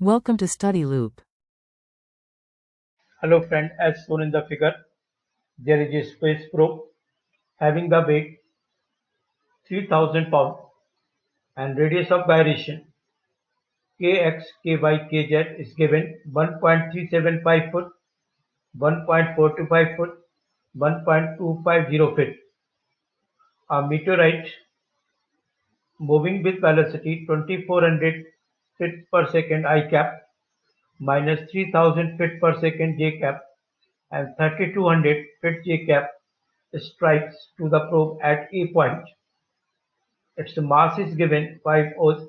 Welcome to Study Loop. Hello friend, as shown in the figure, there is a space probe having the weight 3000 pound and radius of gyration kx, ky, kz is given 1.375 foot, 1.425 foot, 1.250 feet. A meteorite moving with velocity 2400 feet per second I cap minus 3000 feet per second j cap and 3200 feet j cap strikes to the probe at a point. Its mass is given 5 O's.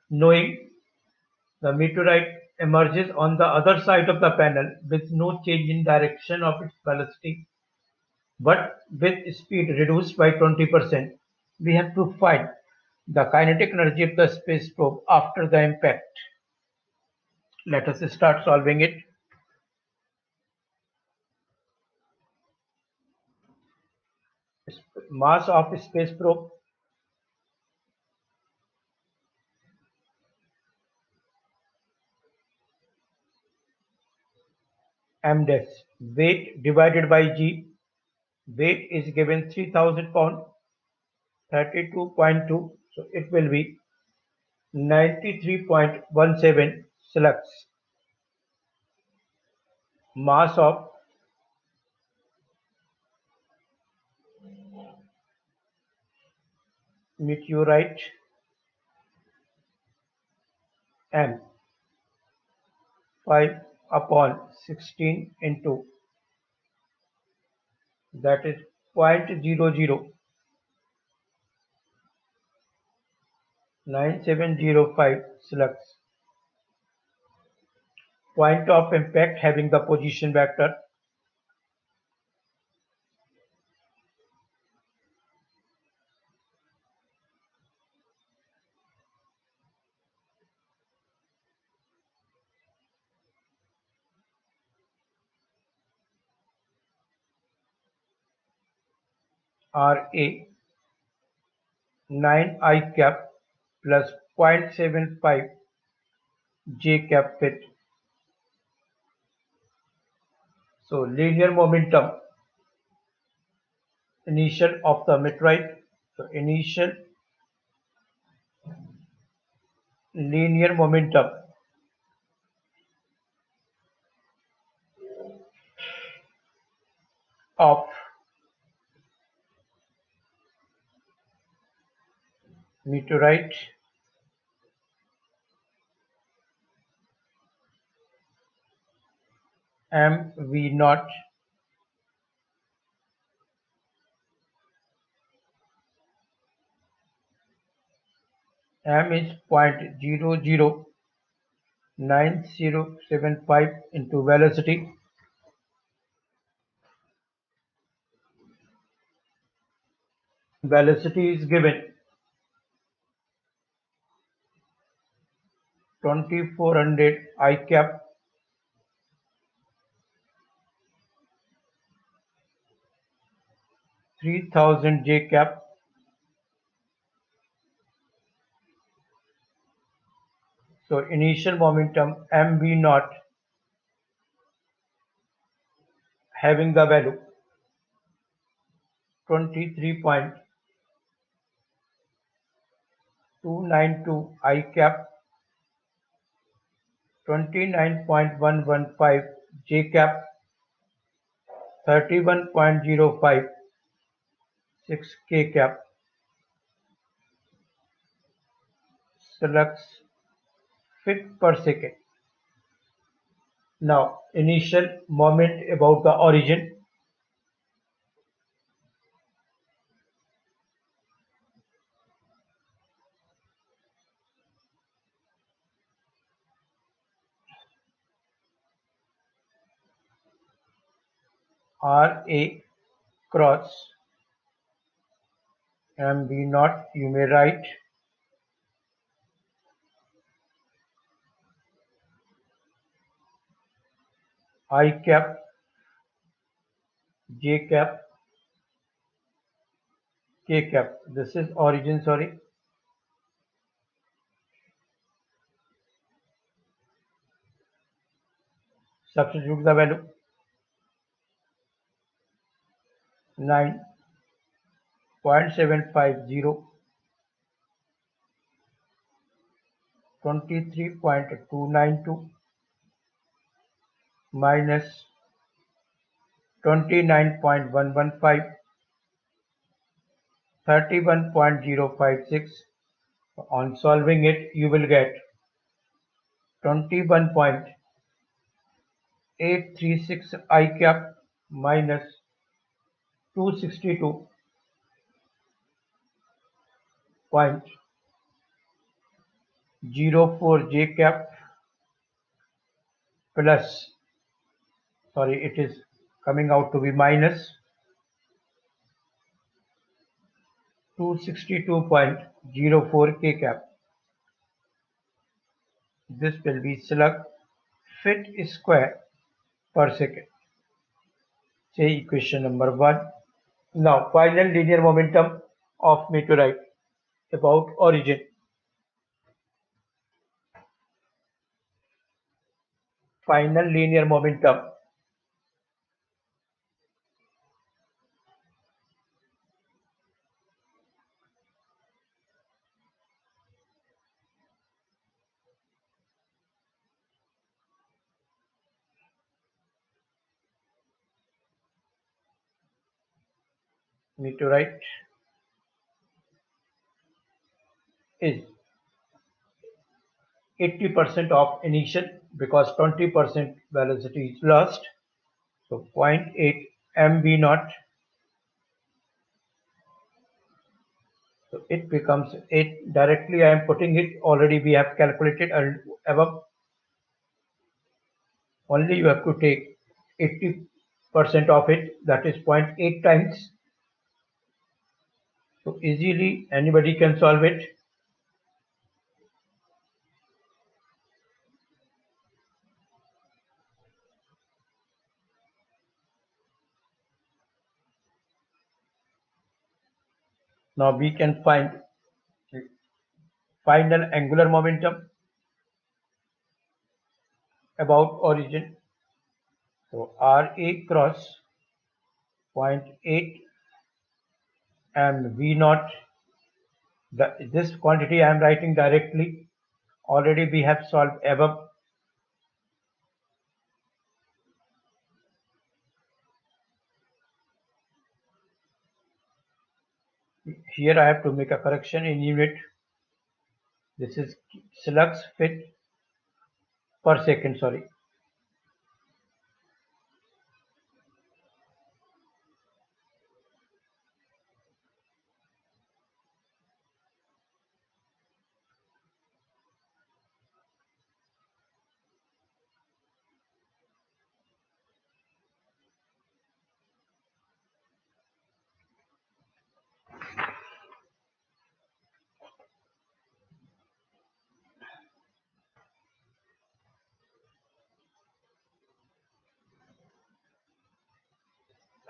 Knowing the meteorite emerges on the other side of the panel with no change in direction of its velocity, but with speed reduced by 20%, we have to find the kinetic energy of the space probe after the impact. Let us start solving it. Mass of space probe m dash, weight divided by g. Weight is given 3000 pound, 32.2, so it will be 93.17 slugs. Mass of meteorite m, 5 upon 16 into, that is 0.009705 slugs. Point of impact having the position vector RA 9 I cap plus 0.75 J cap fit. So linear momentum initial of the meteorite. So initial linear momentum of meteorite m v naught m is 0.009075 into velocity. Velocity is given 2400 I cap 3000 J cap. So initial momentum mv naught having the value 23.292 I cap 29.115 J cap 31.056 K cap slugs feet per second. Now initial moment about the origin RA cross mv naught, you may write I cap J cap K cap. This is origin, sorry. Substitute the value. 9.750, 23.292 minus 29.115, 31.056. On solving it, you will get 21.836 I cap minus 262.04 J cap plus, sorry, it is coming out to be minus 262.04 K cap. This will be slug feet square per second. Say equation number 1. Now final linear momentum of meteorite about origin. Final linear momentum meteorite is 80% of initial because 20% velocity is lost. So 0.8 mv naught. So it becomes 8. Directly I am putting it, already we have calculated and above. Only you have to take 80% of it, that is 0.8 times. So easily anybody can solve it. Now we can find final angular momentum about origin. So Ra cross 0.8 and V naught. This quantity I am writing directly. Already we have solved above. Here I have to make a correction in unit. This is slugs feet per second, sorry.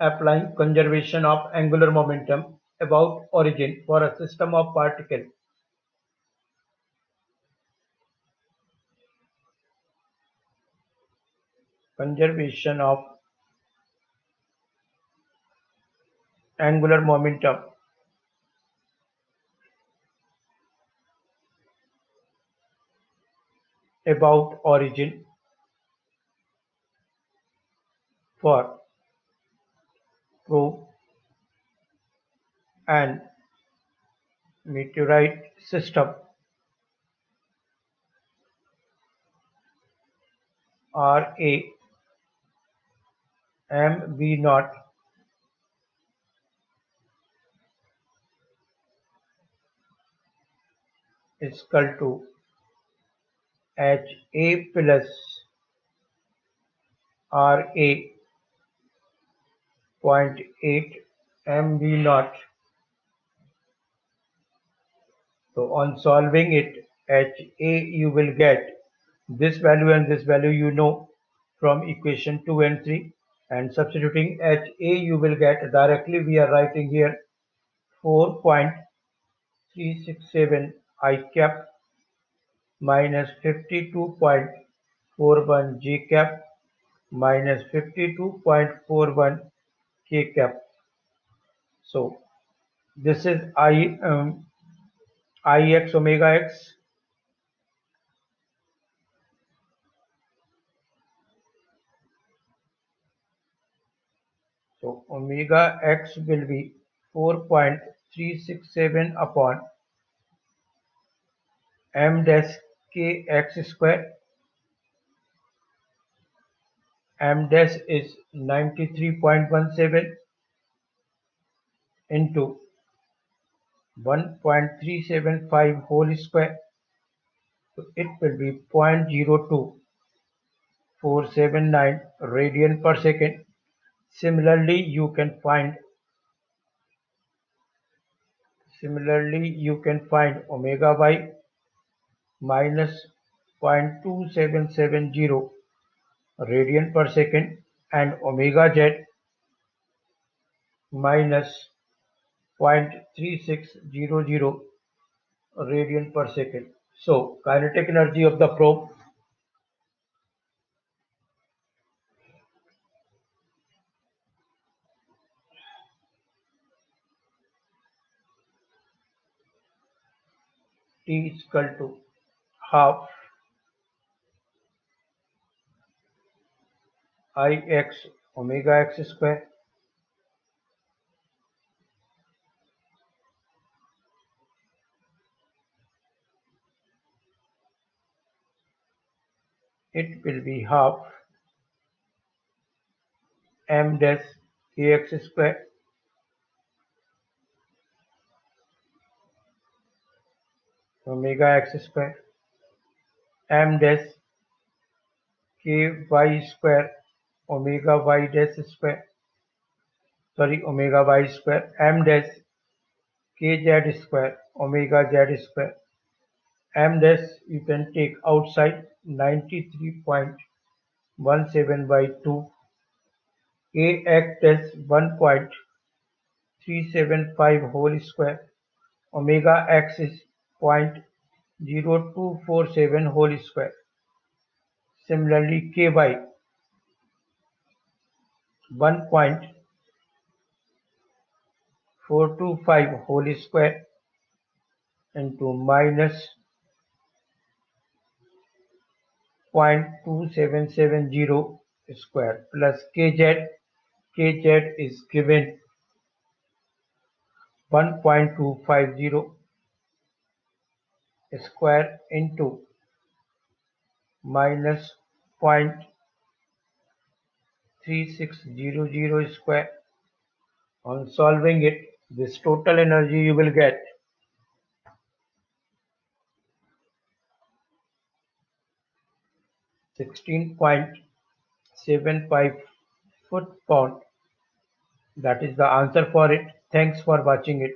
Applying conservation of angular momentum about origin for a system of particles. Conservation of angular momentum about origin for probe and meteorite system. Ra m v naught is equal to Ha plus Ra 0.8 mv naught. So on solving it, Ha you will get this value and this value you know from equation 2 and 3, and substituting Ha you will get directly, we are writing here 4.367 I cap minus 52.41 J cap minus 52.41 K cap. So this is I x omega x. So omega x will be 4.367 upon m dash k x square. M dash is 93.17 into 1.375 whole square. So it will be 0.02479 radian per second. Similarly, you can find omega y minus 0.2770 radian per second and omega z minus 0.3600 radian per second. So kinetic energy of the probe T is equal to half I x omega x square. It will be half m dash kx square omega x square m dash ky square omega y dash square omega y square m dash kz square omega z square m dash you can take outside 93.17 by 2 kx dash 1.375 whole square omega x is 0.0247 whole square. Similarly, ky 1.425 whole square into minus 0.2770 square plus kz is given 1.250 square into minus 0.3600 square. On solving it, this total energy you will get 16.75 foot-pound. That is the answer for it. Thanks for watching it.